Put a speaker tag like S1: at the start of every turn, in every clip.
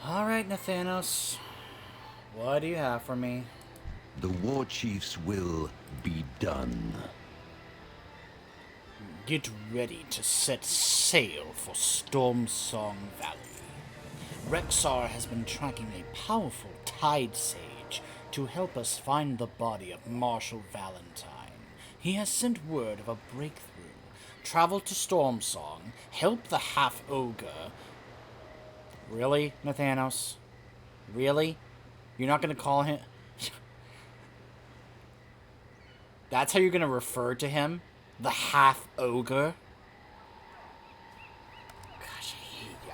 S1: Alright, Nathanos. What do you have for me?
S2: The war chief's will be done.
S1: Get ready to set sail for Stormsong Valley. Rexar has been tracking a powerful tide sage to help us find the body of Marshal Valentine. He has sent word of a breakthrough. Travel to Stormsong, help the half-ogre. Really, Nathanos? Really? You're not gonna call him... That's how you're gonna refer to him? The half-ogre? Gosh, I hate you.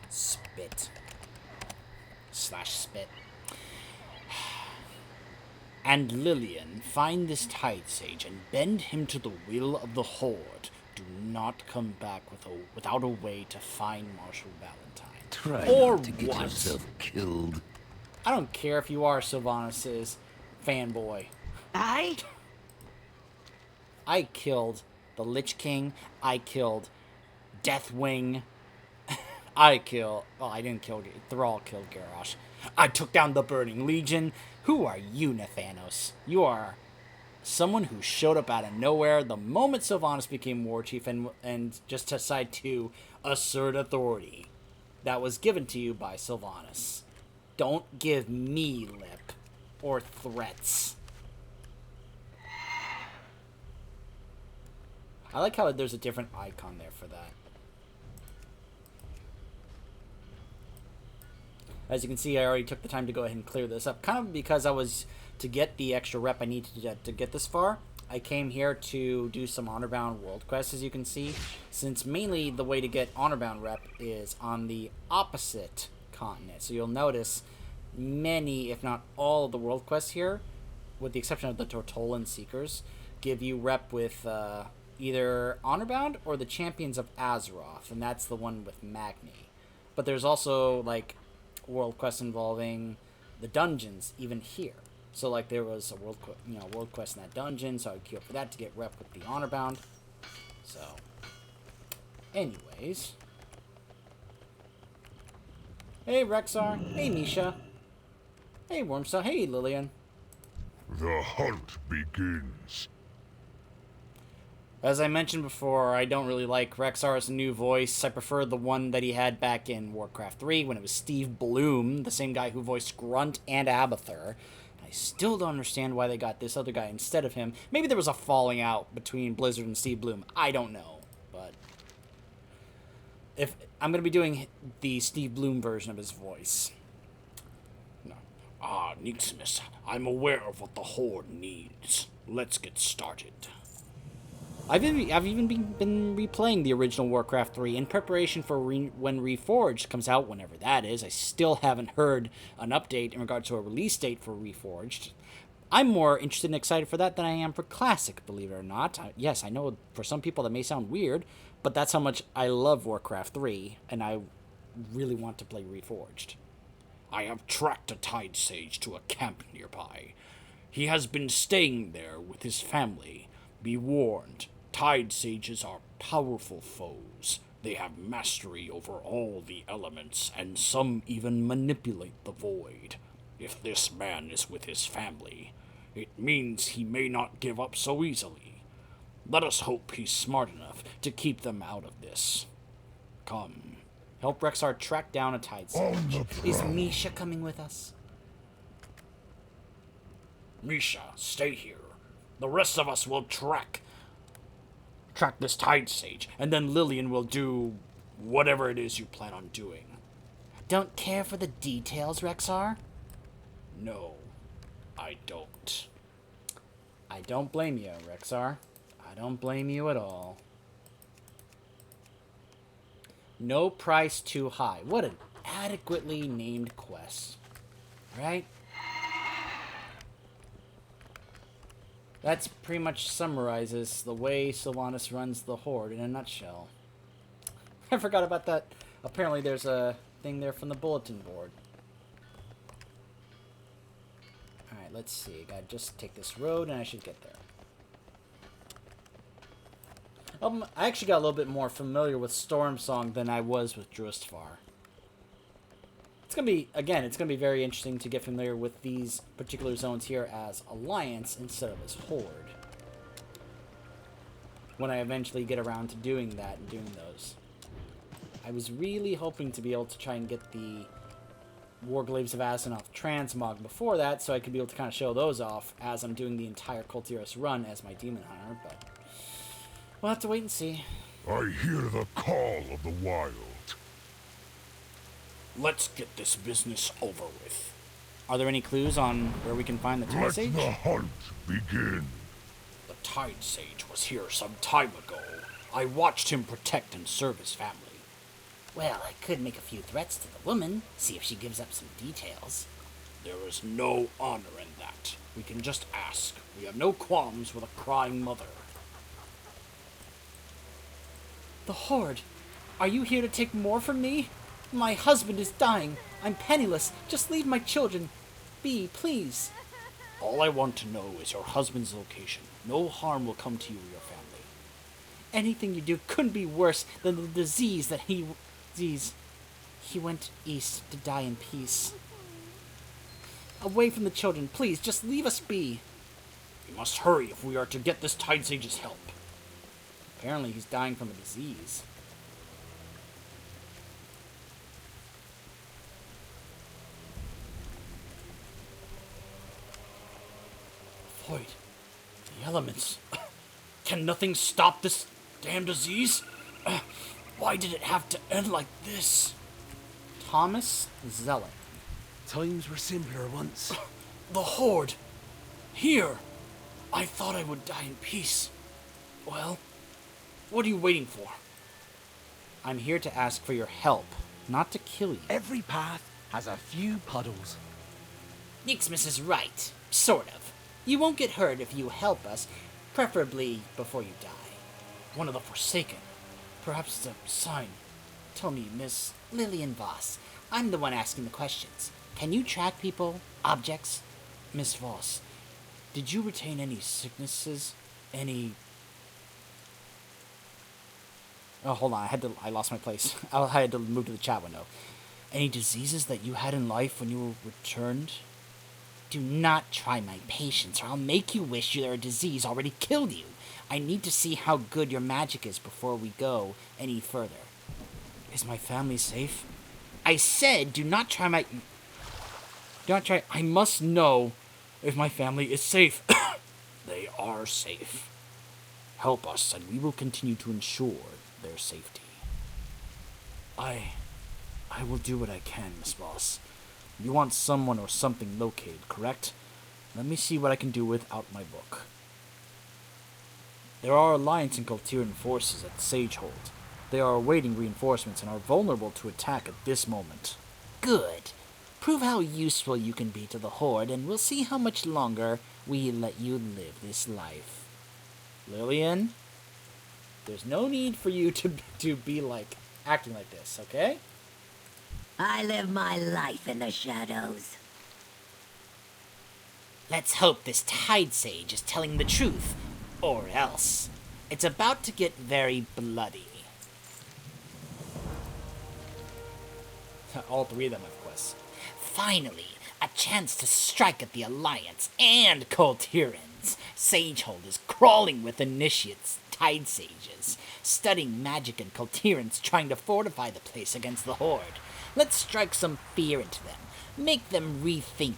S1: Spit. Slash spit. And Lillian, find this tide sage and bend him to the will of the Horde. Do not come back without a way to find Marshal Valentine.
S2: Try
S1: or
S2: not to get
S1: what?
S2: yourself killed.
S1: I don't care if you are Sylvanas' fanboy. I killed the Lich King. I killed Deathwing. I didn't kill... Thrall killed Garrosh. I took down the Burning Legion. Who are you, Nathanos? You are someone who showed up out of nowhere the moment Sylvanas became war chief and just decided to assert authority that was given to you by Sylvanas. Don't give me lip or threats. I like how there's a different icon there for that. As you can see, I already took the time to go ahead and clear this up. Kind of because to get the extra rep I needed to get this far, I came here to do some honor-bound world quests, as you can see. Since mainly the way to get honor-bound rep is on the opposite continent. So you'll notice many, if not all, of the world quests here, with the exception of the Tortolan Seekers, give you rep with either honor-bound or the Champions of Azeroth, and that's the one with Magni. But there's also, like, world quests involving the dungeons even here. So like there was a world quest in that dungeon, so I would queue up for that to get rep with the honor bound. So anyways, hey Rexar, hey Misha, hey Wormstar, hey Lillian.
S3: The hunt begins.
S1: As I mentioned before, I don't really like Rexar's new voice. I prefer the one that he had back in Warcraft 3 when it was Steve Bloom, the same guy who voiced Grunt and Abathur. I still don't understand why they got this other guy instead of him. Maybe there was a falling out between Blizzard and Steve Bloom. I don't know. But if I'm going to be doing the Steve Bloom version of his voice. No.
S4: Neeksmith, I'm aware of what the Horde needs. Let's get started.
S1: I've even been replaying the original Warcraft 3 in preparation for when Reforged comes out, whenever that is. I still haven't heard an update in regard to a release date for Reforged. I'm more interested and excited for that than I am for Classic, believe it or not. Yes, I know for some people that may sound weird, but that's how much I love Warcraft 3, and I really want to play Reforged.
S4: I have tracked a Tide Sage to a camp nearby. He has been staying there with his family. Be warned. Tide Sages are powerful foes. They have mastery over all the elements, and some even manipulate the void. If this man is with his family, it means he may not give up so easily. Let us hope he's smart enough to keep them out of this. Come.
S1: Help Rexar track down a Tide Sage. Is Misha coming with us?
S4: Misha, stay here. The rest of us will track this Tide Sage, and then Lillian will do whatever it is you plan on doing.
S1: Don't care for the details, Rexar?
S4: No, I don't.
S1: I don't blame you, Rexar. I don't blame you at all. No price too high. What an adequately named quest. Right? That's pretty much summarizes the way Sylvanas runs the Horde in a nutshell. I forgot about that. Apparently there's a thing there from the bulletin board. Alright, let's see. Gotta just take this road and I should get there. I actually got a little bit more familiar with Stormsong than I was with Drustvar. It's gonna be, again, it's gonna be very interesting to get familiar with these particular zones here as Alliance instead of as Horde. When I eventually get around to doing that and doing those. I was really hoping to be able to try and get the Warglaives of Azeroth transmog before that, so I could be able to kind of show those off as I'm doing the entire Kultiris run as my Demon Hunter, but we'll have to wait and see.
S3: I hear the call of the wild.
S4: Let's get this business over with.
S1: Are there any clues on where we can find the Tide
S3: Let
S1: Sage?
S3: the hunt begin.
S4: The Tide Sage was here some time ago. I watched him protect and serve his family.
S5: Well, I could make a few threats to the woman, see if she gives up some details.
S4: There is no honor in that. We can just ask. We have no qualms with a crying mother.
S1: The Horde! Are you here to take more from me? My husband is dying. I'm penniless. Just leave my children be, please.
S4: All I want to know is your husband's location. No harm will come to you or your family.
S1: Anything you do couldn't be worse than the disease that he went east to die in peace. Away from the children, please, just leave us be.
S4: We must hurry if we are to get this Tide Sage's help.
S1: Apparently he's dying from a disease.
S4: Void. The elements. Can nothing stop this damn disease? Why did it have to end like this?
S1: Thomas Zealot.
S2: Times were simpler once.
S4: The Horde. Here. I thought I would die in peace. Well, what are you waiting for?
S1: I'm here to ask for your help, not to kill you.
S2: Every path has a few puddles.
S5: Nixmas is right. Sort of. You won't get hurt if you help us, preferably before you die.
S4: One of the Forsaken. Perhaps it's a sign.
S5: Tell me, Miss Lillian Voss. I'm the one asking the questions. Can you track people, objects?
S4: Miss Voss, did you retain any sicknesses? Any...
S1: Oh, hold on. I lost my place. I had to move to the chat window.
S4: Any diseases that you had in life when you returned?
S5: Do not try my patience, or I'll make you wish your disease already killed you. I need to see how good your magic is before we go any further.
S4: Is my family safe?
S5: I said, do not try my...
S4: Do not try... I must know if my family is safe. They are safe. Help us, and we will continue to ensure their safety. I will do what I can, Miss Voss. You want someone or something located, correct? Let me see what I can do without my book. There are Alliance and Kultiran forces at Sagehold. They are awaiting reinforcements and are vulnerable to attack at this moment.
S5: Good. Prove how useful you can be to the Horde, and we'll see how much longer we let you live this life.
S1: Lillian, there's no need for you to be like acting like this, okay?
S6: I live my life in the shadows.
S5: Let's hope this Tide Sage is telling the truth, or else. It's about to get very bloody.
S1: All three of them have quests.
S5: Finally, a chance to strike at the Alliance and Kultirans. Sagehold is crawling with initiates, Tide Sages, studying magic and Kultirans trying to fortify the place against the Horde. Let's strike some fear into them. Make them rethink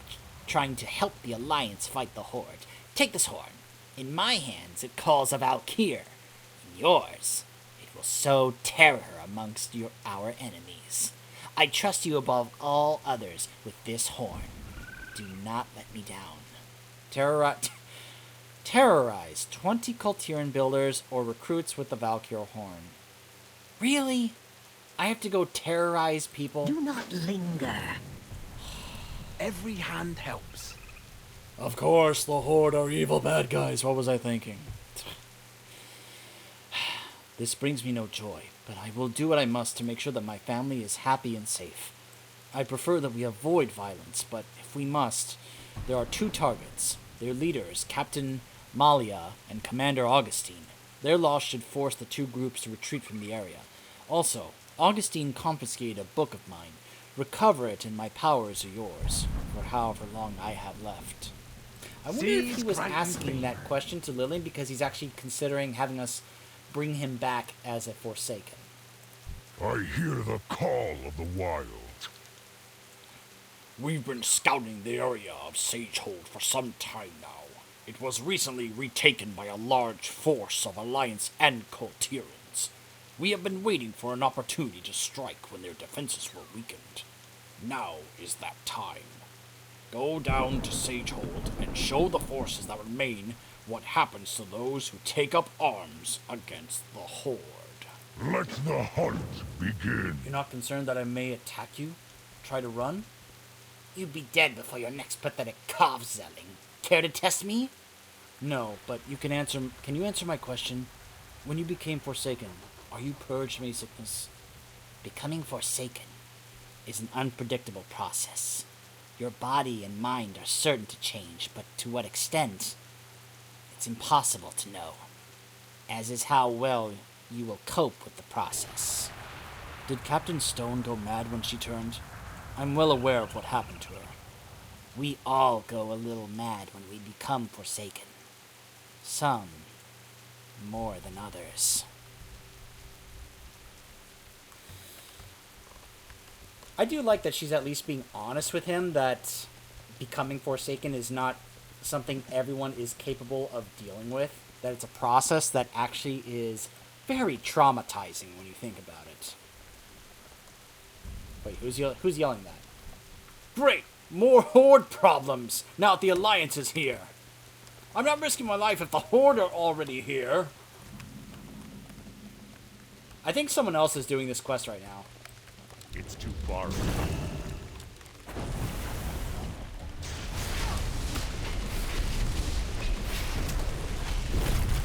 S5: trying to help the Alliance fight the Horde. Take this horn. In my hands, it calls a Valkyr. In yours, it will sow terror amongst our enemies. I trust you above all others with this horn. Do not let me down.
S1: Terrorize 20 Kultiran builders or recruits with the Valkyr horn. Really? I have to go terrorize people?
S6: Do not linger.
S2: Every hand helps.
S4: Of course, the Horde are evil bad guys. What was I thinking?
S1: This brings me no joy, but I will do what I must to make sure that my family is happy and safe. I prefer that we avoid violence, but if we must, there are two targets. Their leaders, Captain Malia and Commander Augustine. Their loss should force the two groups to retreat from the area. Also, Augustine confiscated a book of mine. recover it, and my powers are yours for however long I have left. I wonder if he was asking that question to Lillian because he's actually considering having us bring him back as a Forsaken.
S3: I hear the call of the wild.
S4: We've been scouting the area of Sagehold for some time now. It was recently retaken by a large force of Alliance and Coltirians. We have been waiting for an opportunity to strike when their defenses were weakened. Now is that time. Go down to Sagehold and show the forces that remain what happens to those who take up arms against the Horde.
S3: Let the hunt begin.
S1: You're not concerned that I may attack you? Try to run?
S5: You'd be dead before your next pathetic cough, Zelling. Care to test me?
S1: No, but you can answer. Can you answer my question? When you became Forsaken, are you purged from any sickness?
S5: Becoming Forsaken is an unpredictable process. Your body and mind are certain to change, but to what extent, it's impossible to know, as is how well you will cope with the process.
S1: Did Captain Stone go mad when she turned? I'm well aware of what happened to her.
S5: We all go a little mad when we become Forsaken. Some more than others.
S1: I do like that she's at least being honest with him that becoming Forsaken is not something everyone is capable of dealing with. That it's a process that actually is very traumatizing when you think about it. Wait, who's yelling that?
S4: Great! More Horde problems, now that the Alliance is here. I'm not risking my life if the Horde are already here.
S1: I think someone else is doing this quest right now.
S3: It's too far.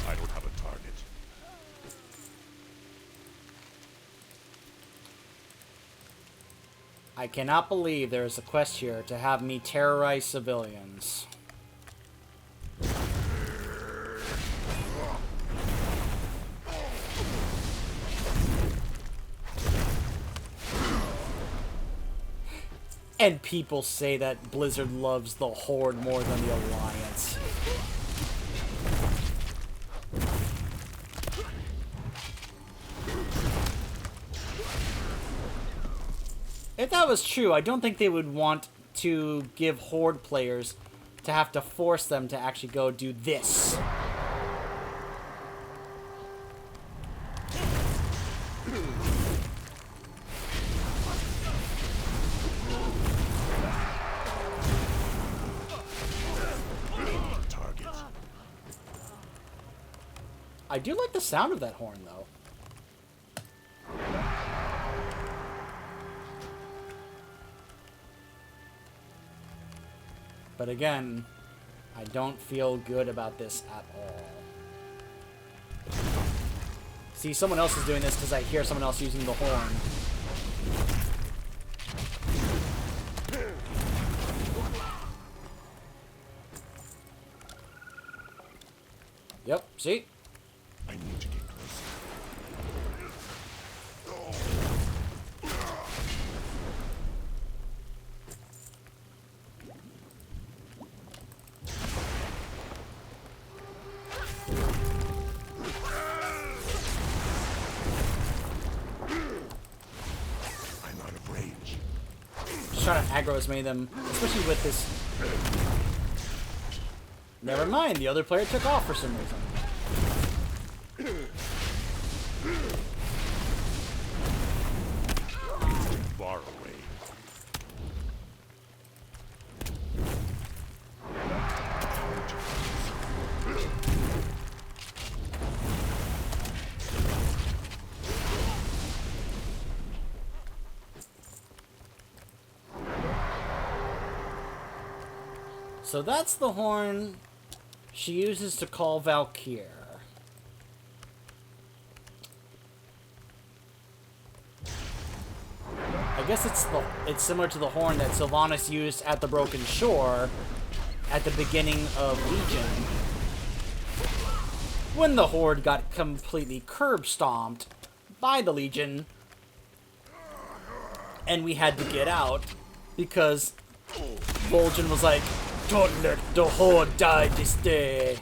S3: I don't have a target.
S1: I cannot believe there is a quest here to have me terrorize civilians. And people say that Blizzard loves the Horde more than the Alliance. If that was true, I don't think they would want to give Horde players to have to force them to actually go do this. I do like the sound of that horn, though. But again, I don't feel good about this at all. See, someone else is doing this because I hear someone else using the horn. Yep, see?
S3: I need to get closer. I'm out of range.
S1: Just trying to aggro as many of them, especially with this. Never mind, the other player took off for some reason.
S3: Far away.
S1: So that's the horn she uses to call Valkyr. I guess it's similar to the horn that Sylvanas used at the Broken Shore at the beginning of Legion, when the Horde got completely curb stomped by the Legion And we had to get out because Vol'jin was like, "Don't let the Horde die this day."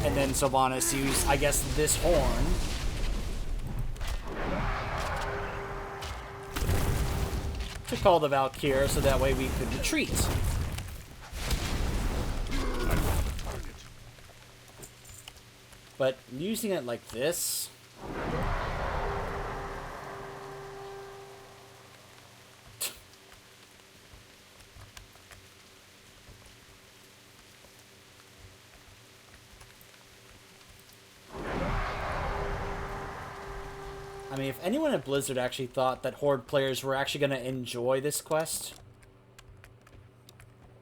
S1: And then Sylvanas used, I guess, this horn to call the Valkyr so that way we could retreat. But using it like this... I mean, if anyone at Blizzard actually thought that Horde players were actually going to enjoy this quest,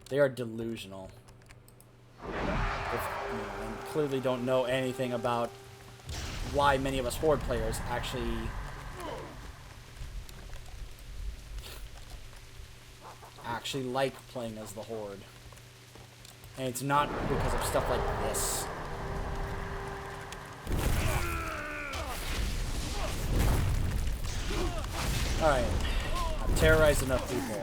S1: they are delusional. And clearly don't know anything about why many of us Horde players actually like playing as the Horde. And it's not because of stuff like this. Alright. I've terrorized enough people.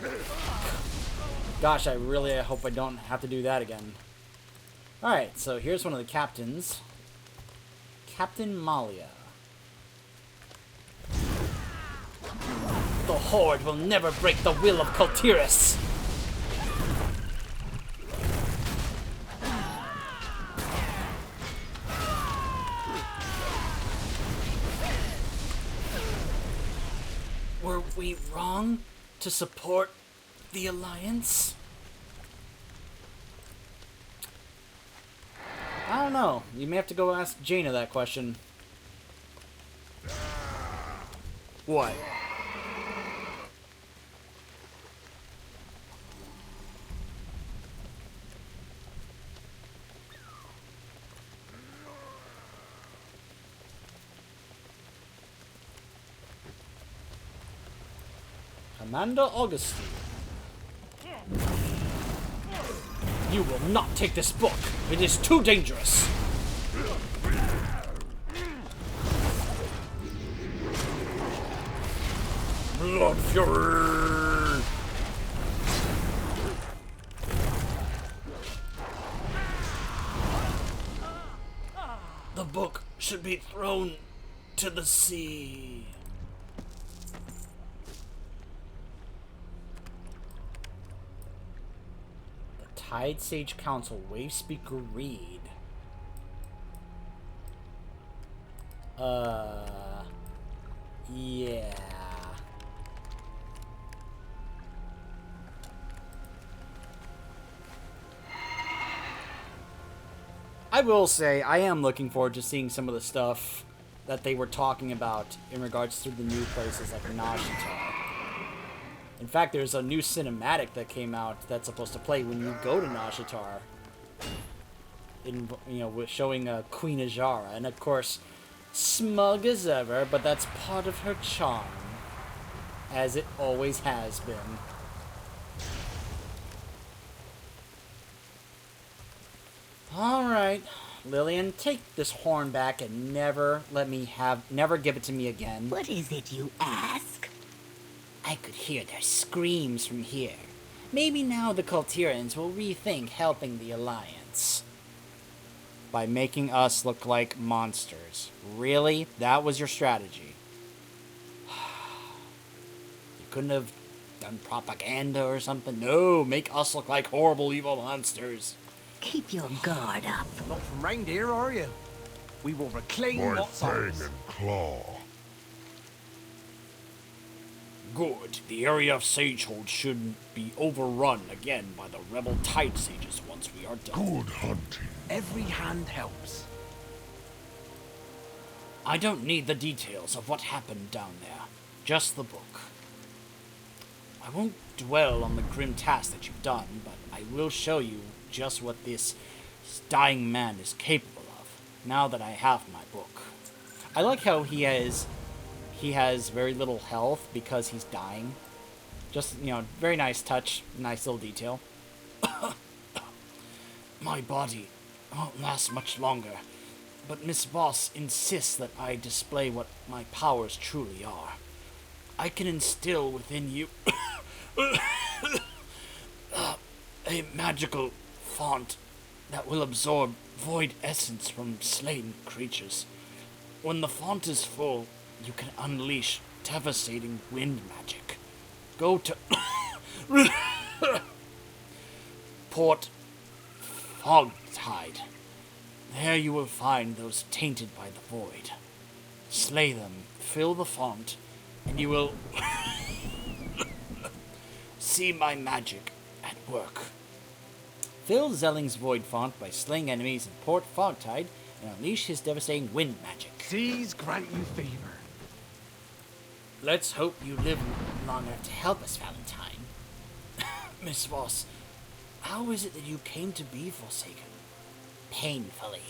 S1: Gosh, I hope I don't have to do that again. Alright, so here's one of the captains. Captain Malia. The Horde will never break the will of Kultiris! Were we wrong to support the Alliance? I don't know. You may have to go ask Jaina that question. What? Commander Augustine. You will not take this book. It is too dangerous. Blood Fury. The book should be thrown to the sea. Tide Sage Council, Wavespeaker Reed. Yeah. I will say, I am looking forward to seeing some of the stuff that they were talking about in regards to the new places like Nashitar. In fact, there's a new cinematic that came out that's supposed to play when you go to Nashitar. With showing Queen Ajara, and of course, smug as ever, but that's part of her charm, as it always has been. Alright, Lillian, take this horn back and never give it to me again.
S6: What is it you ask?
S5: I could hear their screams from here. Maybe now the Kultirans will rethink helping the Alliance.
S1: By making us look like monsters. Really? That was your strategy? You couldn't have done propaganda or something? No, make us look like horrible, evil monsters.
S6: Keep your guard up.
S7: Not from reindeer, are you? We will reclaim
S3: My
S7: what's
S3: fang
S7: ours.
S3: and claw.
S4: Good. The area of Sagehold shouldn't be overrun again by the rebel Tide Sages once we are done.
S3: Good hunting.
S7: Every hand helps.
S4: I don't need the details of what happened down there. Just the book. I won't dwell on the grim task that you've done, but I will show you just what this dying man is capable of, now that I have my book.
S1: I like how he has very little health because he's dying. Just, very nice touch, nice little detail.
S4: My body won't last much longer, but Miss Voss insists that I display what my powers truly are. I can instill within you a magical font that will absorb void essence from slain creatures. When the font is full, you can unleash devastating wind magic. Go to Port Fogtide. There you will find those tainted by the void. Slay them, fill the font, and you will see my magic at work.
S1: Fill Zelling's void font by slaying enemies in Port Fogtide and unleash his devastating wind magic.
S7: Seas grant you favor.
S1: Let's hope you live long enough to help us, Valentine.
S4: Miss Voss, how is it that you came to be Forsaken?
S5: Painfully.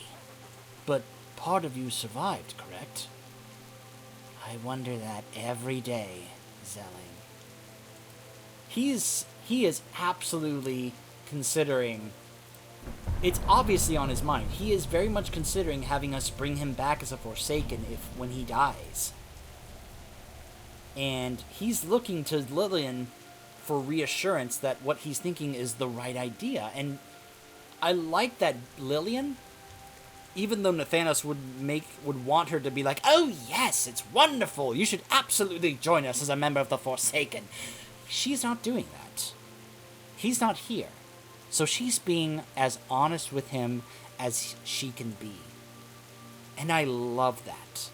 S1: But part of you survived, correct?
S5: I wonder that every day, Zelling.
S1: He is absolutely considering. It's obviously on his mind. He is very much considering having us bring him back as a Forsaken when he dies. And he's looking to Lillian for reassurance that what he's thinking is the right idea. And I like that Lillian, even though Nathanos would want her to be like, oh yes, it's wonderful, you should absolutely join us as a member of the Forsaken. She's not doing that. He's not here. So she's being as honest with him as she can be. And I love that.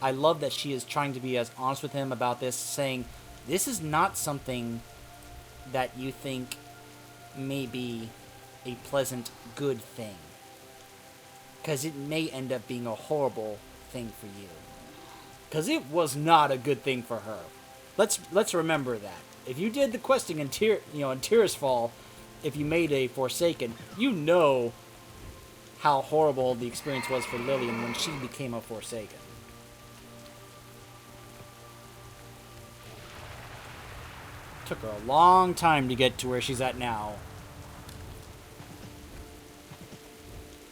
S1: I love that she is trying to be as honest with him about this, saying, this is not something that you think may be a pleasant, good thing. Because it may end up being a horrible thing for you. Because it was not a good thing for her. Let's remember that. If you did the questing in Tirisfal, if you made a Forsaken, you know how horrible the experience was for Lillian when she became a Forsaken. Took her a long time to get to where she's at now.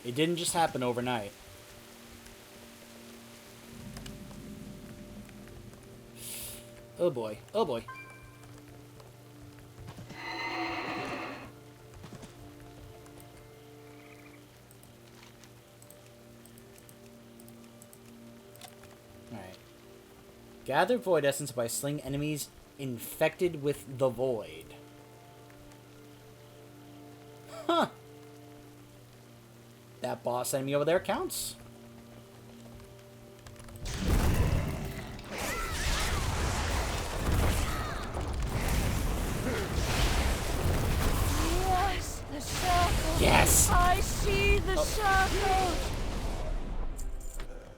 S1: It didn't just happen overnight. Oh boy. Oh boy. Alright. Gather void essence by slaying enemies infected with the void. Huh. That boss enemy over there counts.
S8: Yes, the circle.
S1: Yes!
S8: I see the circle.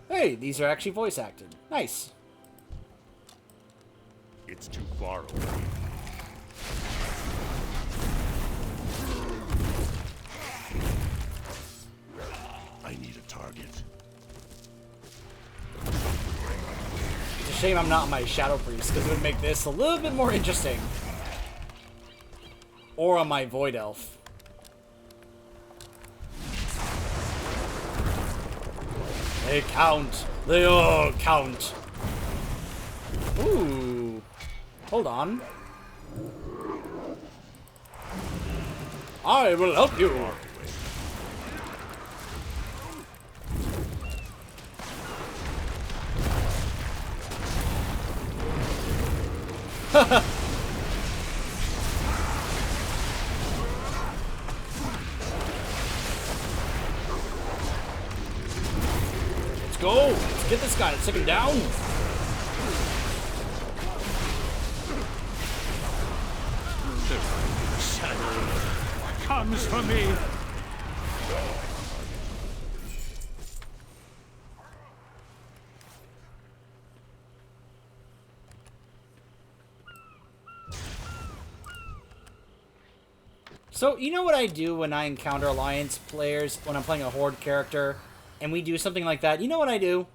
S1: Hey, these are actually voice acted. Nice.
S3: It's too far away. I need a target.
S1: It's a shame I'm not my Shadow Priest, because it would make this a little bit more interesting. Or on my Void Elf. They count. They all count. Ooh. Hold on. I will help you. Let's go. Let's get this guy. Let's take him down.
S3: Comes for me.
S1: So, you know what I do when I encounter Alliance players, when I'm playing a Horde character, and we do something like that? You know what I do?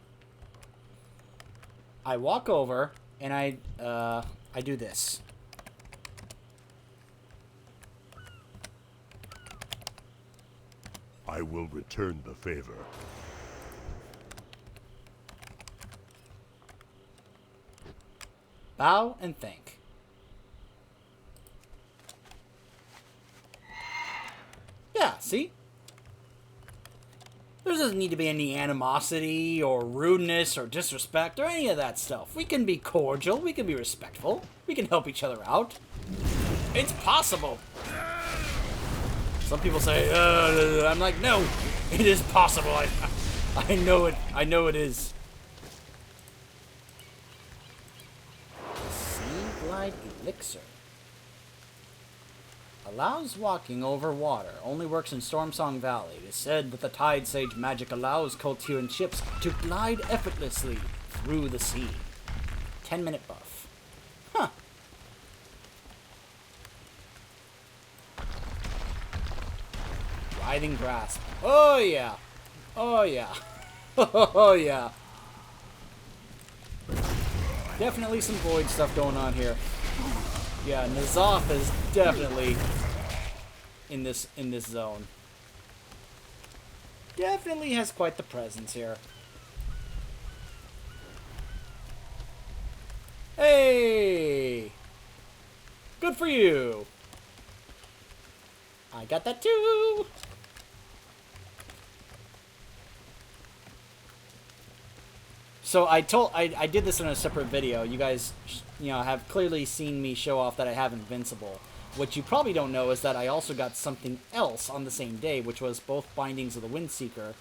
S1: I walk over, and I do this.
S3: I will return the favor.
S1: Bow and thank. Yeah, see? There doesn't need to be any animosity or rudeness or disrespect or any of that stuff. We can be cordial, we can be respectful, we can help each other out. It's possible. Some people say, I'm like, no, it is possible. I know it. I know it is. Sea Glide Elixir. Allows walking over water. Only works in Stormsong Valley. It is said that the Tide Sage magic allows Kultiran ships to glide effortlessly through the sea. 10-minute buff. Huh. Writhing Grasp. Oh yeah. Oh yeah. Oh yeah. Definitely some void stuff going on here. Yeah, N'Zoth is definitely in this zone. Definitely has quite the presence here. Hey! Good for you! I got that too! So I did this in a separate video. You guys, have clearly seen me show off that I have Invincible. What you probably don't know is that I also got something else on the same day, which was both Bindings of the Windseeker,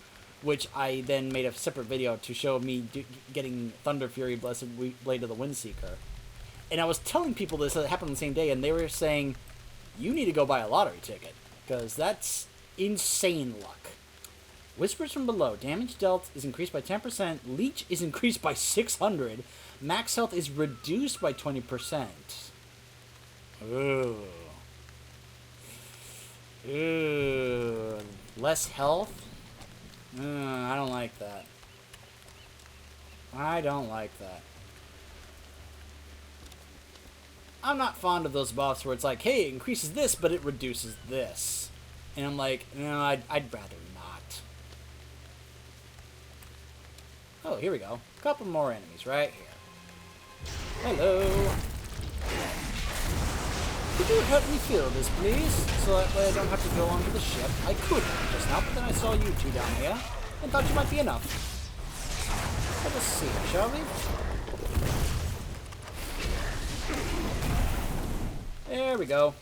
S1: which I then made a separate video to show me getting Thunder Fury Blessed Blade of the Windseeker. And I was telling people this, that it happened on the same day, and they were saying, you need to go buy a lottery ticket, because that's insane luck. Whispers from below. Damage dealt is increased by 10%. Leech is increased by 600. Max health is reduced by 20%. Ooh. Ooh. Less health? I don't like that. I don't like that. I'm not fond of those buffs where it's like, hey, it increases this, but it reduces this. And I'm like, no, I'd rather not. Oh, here we go. A couple more enemies right here. Hello. Could you help me fill this, please? So that way I don't have to go onto the ship. I could just now, but then I saw you two down here and thought you might be enough. Let us see, shall we? There we go.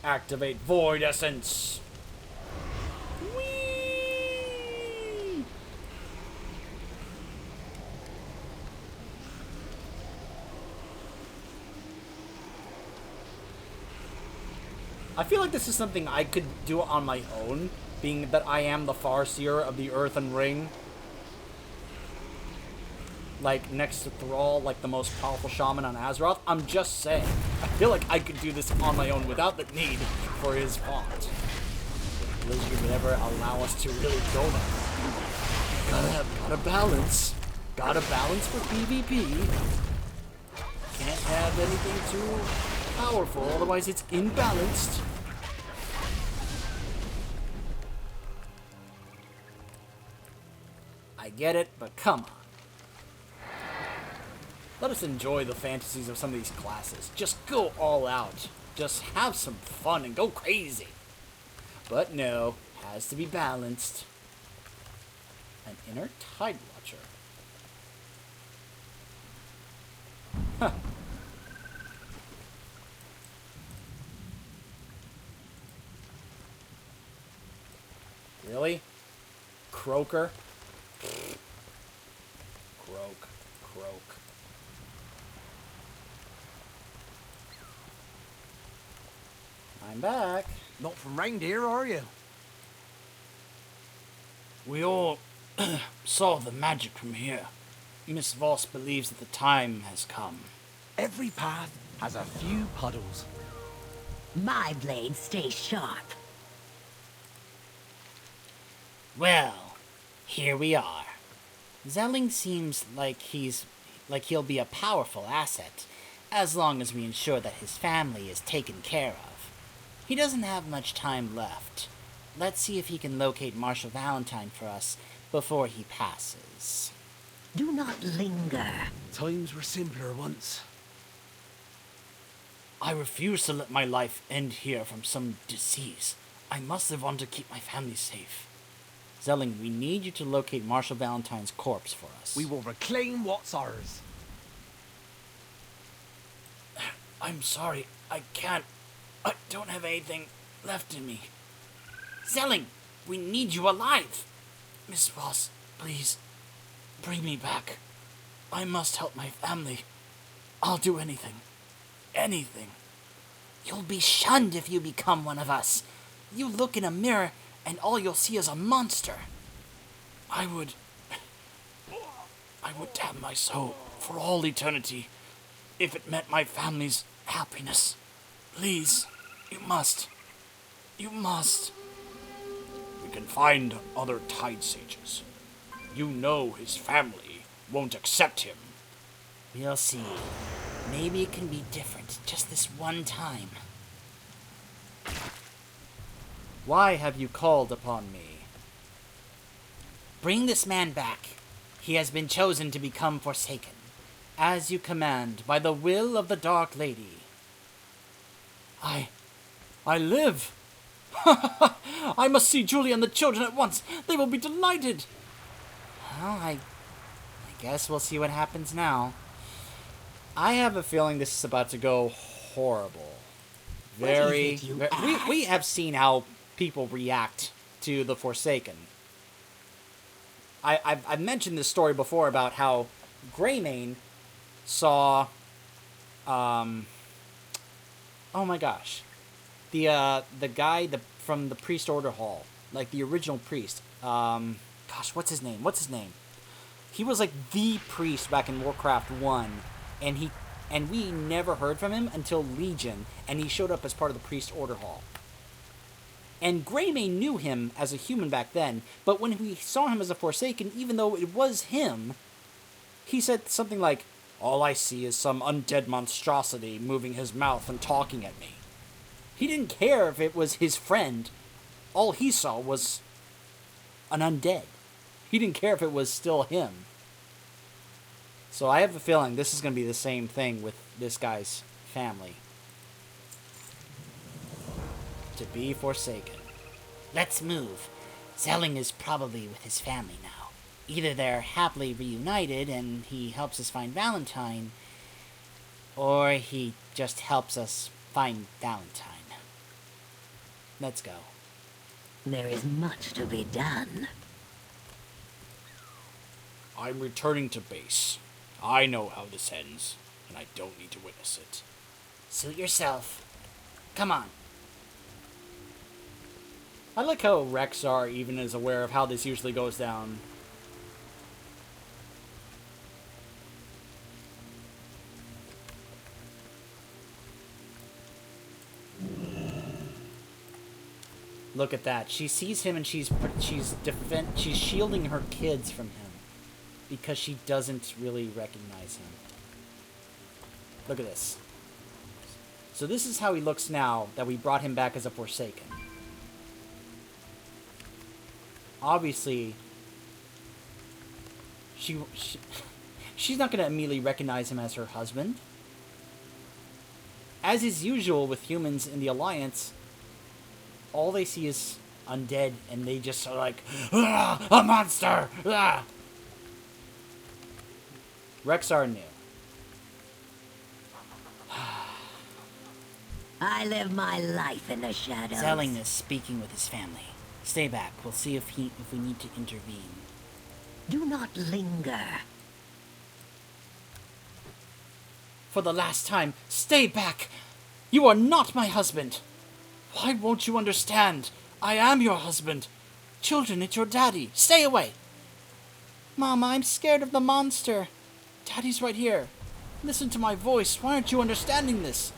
S1: Activate Void Essence. Whee! I feel like this is something I could do on my own, being that I am the Farseer of the Earth and Ring. Like, next to Thrall, like the most powerful shaman on Azeroth. I'm just saying. I feel like I could do this on my own without the need for his font. Blizzard would never allow us to really go there. Gotta balance. Gotta balance for PvP. Can't have anything too powerful, otherwise it's imbalanced. I get it, but come on. Let us enjoy the fantasies of some of these classes. Just go all out. Just have some fun and go crazy. But no, has to be balanced. An inner Tide Watcher. Huh. Really? Croaker? Croak. I'm back.
S7: Not from reindeer, are you?
S4: We all saw the magic from here. Miss Voss believes that the time has come.
S7: Every path has a few puddles.
S6: My blade stays sharp.
S5: Well, here we are. Zelling seems like he'll be a powerful asset, as long as we ensure that his family is taken care of. He doesn't have much time left. Let's see if he can locate Marshal Valentine for us before he passes.
S6: Do not linger.
S7: Times were simpler once.
S4: I refuse to let my life end here from some disease. I must live on to keep my family safe.
S1: Zelling, we need you to locate Marshal Valentine's corpse for us.
S7: We will reclaim what's ours.
S4: I'm sorry, I can't. I don't have anything left in me. Zelling, we need you alive. Miss Voss, please, bring me back. I must help my family. I'll do anything. Anything.
S5: You'll be shunned if you become one of us. You look in a mirror, and all you'll see is a monster.
S4: I would damn my soul for all eternity if it meant my family's happiness. Please, you must. You must. We can find other Tide Sages. You know his family won't accept him.
S5: We'll see. Maybe it can be different just this one time.
S1: Why have you called upon me?
S5: Bring this man back. He has been chosen to become Forsaken.
S1: As you command, by the will of the Dark Lady.
S4: I live. I must see Julia and the children at once. They will be delighted.
S1: Well, I guess we'll see what happens now. I have a feeling this is about to go horrible. We have seen how people react to the Forsaken. I've mentioned this story before about how Greymane saw, oh my gosh, the guy from the Priest Order Hall, like the original priest. Gosh, what's his name? He was like the priest back in Warcraft 1, and we never heard from him until Legion, and he showed up as part of the Priest Order Hall. And Greymane knew him as a human back then, but when we saw him as a Forsaken, even though it was him, he said something like, "All I see is some undead monstrosity moving his mouth and talking at me." He didn't care if it was his friend. All he saw was an undead. He didn't care if it was still him. So I have a feeling this is going to be the same thing with this guy's family. To be Forsaken.
S5: Let's move. Zelling is probably with his family now. Either they're happily reunited and he helps us find Valentine, or he just helps us find Valentine. Let's go.
S6: There is much to be done.
S4: I'm returning to base. I know how this ends, and I don't need to witness it.
S5: Suit yourself. Come on.
S1: I like how Rexar even is aware of how this usually goes down. Look at that. She sees him and she's shielding her kids from him because she doesn't really recognize him. Look at this. So this is how he looks now that we brought him back as a Forsaken. Obviously, she's not going to immediately recognize him as her husband. As is usual with humans in the Alliance, all they see is undead, and they just are like, "Ah, a monster! Ah!" Rexar knew.
S6: I live my life in the shadows.
S5: Zelling is speaking with his family. Stay back. We'll see if we need to intervene.
S6: Do not linger.
S1: For the last time, stay back! You are not my husband! Why won't you understand? I am your husband. Children, it's your daddy. Stay away! Mama, I'm scared of the monster. Daddy's right here. Listen to my voice. Why aren't you understanding this?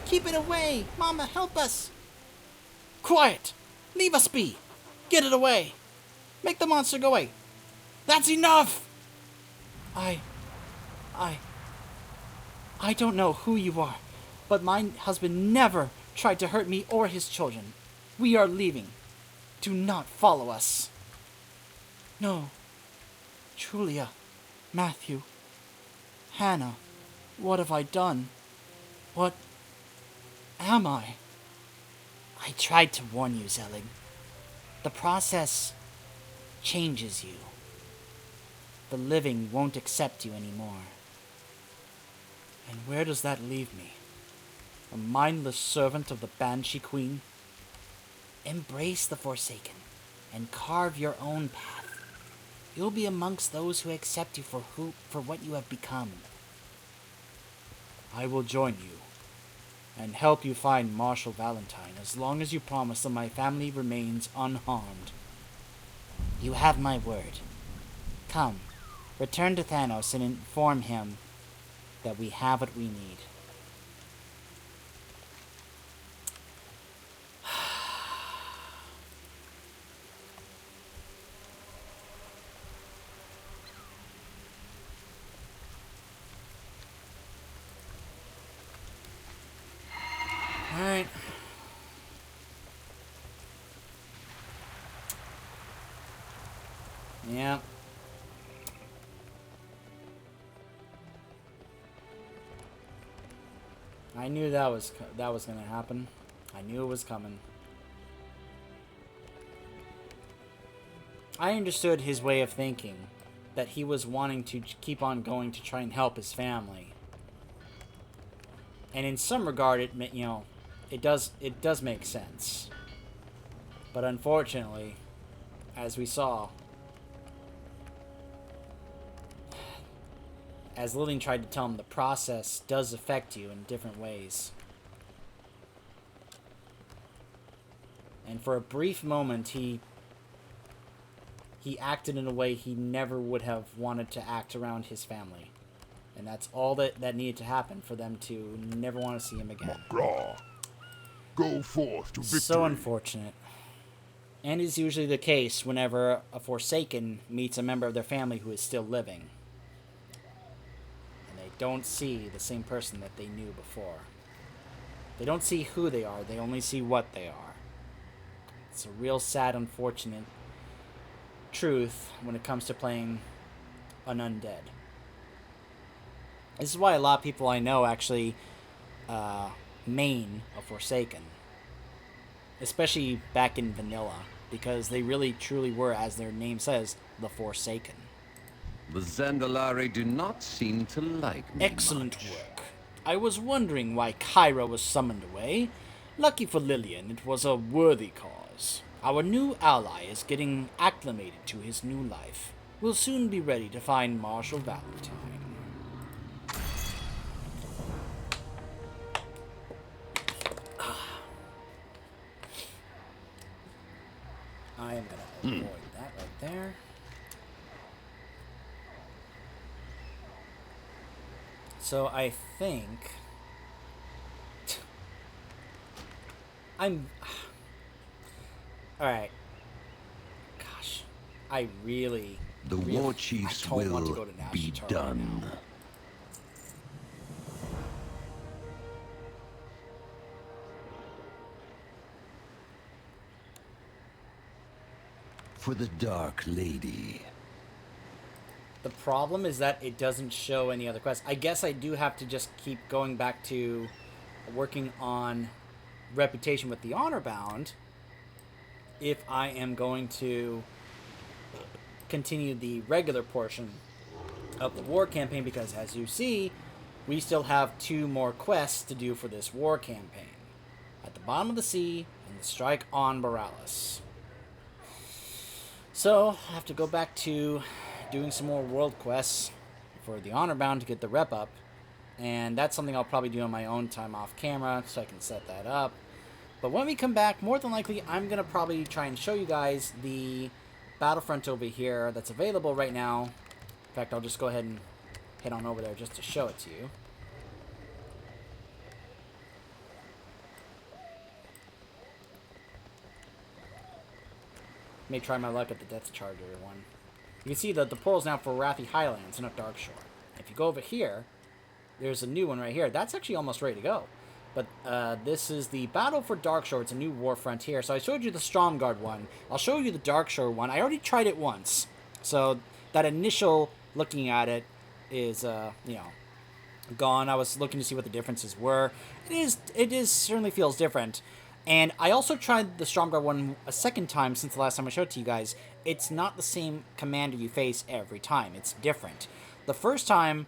S1: Keep it away! Mama, help us! Quiet! Leave us be! Get it away! Make the monster go away! That's enough! I don't know who you are, but my husband never tried to hurt me or his children. We are leaving. Do not follow us. No. Julia. Matthew. Hannah. What have I done? What am I?
S5: I tried to warn you, Zelig. The process changes you. The living won't accept you anymore.
S1: And where does that leave me? A mindless servant of the Banshee Queen?
S5: Embrace the Forsaken and carve your own path. You'll be amongst those who accept you for what you have become.
S1: I will join you and help you find Marshal Valentine as long as you promise that my family remains unharmed.
S5: You have my word. Come, return to Thanos and inform him that we have what we need.
S1: Alright. Yeah. I knew that was going to happen. I knew it was coming. I understood his way of thinking, that he was wanting to keep on going to try and help his family. And in some regard, it does make sense. But unfortunately, as we saw, as Lillian tried to tell him, the process does affect you in different ways. And for a brief moment, he acted in a way he never would have wanted to act around his family. And that's all that needed to happen for them to never want to see him again.
S3: McGraw, go forth to victory.
S1: So unfortunate. And is usually the case whenever a Forsaken meets a member of their family who is still living. And they don't see the same person that they knew before. They don't see who they are, they only see what they are. It's a real sad, unfortunate truth when it comes to playing an undead. This is why a lot of people I know actually main a Forsaken. Especially back in vanilla. Because they really truly were, as their name says, the Forsaken.
S2: The Zandalari do not seem to like me
S1: Excellent
S2: much.
S1: work. I was wondering why Kyra was summoned away. Lucky for Lillian, it was a worthy cause. Our new ally is getting acclimated to his new life. We'll soon be ready to find Marshal Valentine. I am going to avoid that right there. So I think I'm alright. Gosh. I really
S2: The war chiefs
S1: I don't want to
S2: will
S1: go to Nash
S2: be
S1: Char right
S2: done.
S1: now.
S2: For the Dark Lady.
S1: The problem is that it doesn't show any other quests. I guess I do have to just keep going back to working on reputation with the Honor Bound if I am going to continue the regular portion of the war campaign, because as you see, we still have 2 more quests to do for this war campaign. At the Bottom of the Sea and the Strike on Borealis. So, I have to go back to doing some more world quests for the Honor Bound to get the rep up. And that's something I'll probably do on my own time off camera, so I can set that up. But when we come back, more than likely, I'm going to probably try and show you guys the Battlefront over here that's available right now. In fact, I'll just go ahead and head on over there just to show it to you. May try my luck at the Death Charger one. You can see that the portal's now for Wrathy Highlands and not Darkshore. If you go over here, there's a new one right here. That's actually almost ready to go. But this is the Battle for Darkshore. It's a new war frontier. So I showed you the Stromgarde one. I'll show you the Darkshore one. I already tried it once. So that initial looking at it is, gone. I was looking to see what the differences were. It is certainly feels different. And I also tried the Stromguard one a second time since the last time I showed it to you guys. It's not the same commander you face every time. It's different. The first time,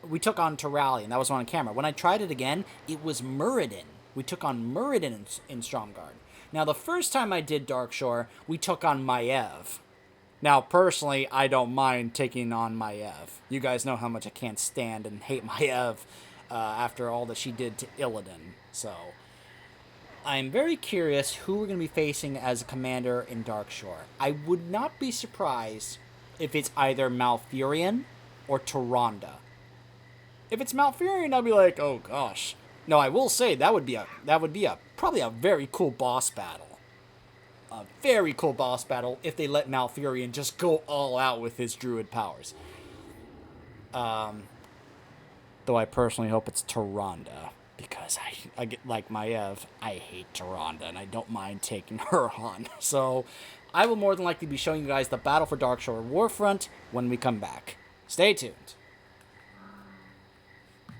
S1: we took on Terali, and that was on camera. When I tried it again, it was Muradin. We took on Muradin in Stromguard. Now, the first time I did Darkshore, we took on Maiev. Now, personally, I don't mind taking on Maiev. You guys know how much I can't stand and hate Maiev after all that she did to Illidan. So, I'm very curious who we're going to be facing as a commander in Darkshore. I would not be surprised if it's either Malfurion or Tyrande. If it's Malfurion, I'll be like, oh gosh. No, I will say that would be probably a very cool boss battle. A very cool boss battle if they let Malfurion just go all out with his druid powers. Though I personally hope it's Tyrande, because I get like Maiev, I hate Tyrande, and I don't mind taking her on. So I will more than likely be showing you guys the battle for Darkshore Warfront when we come back. Stay tuned.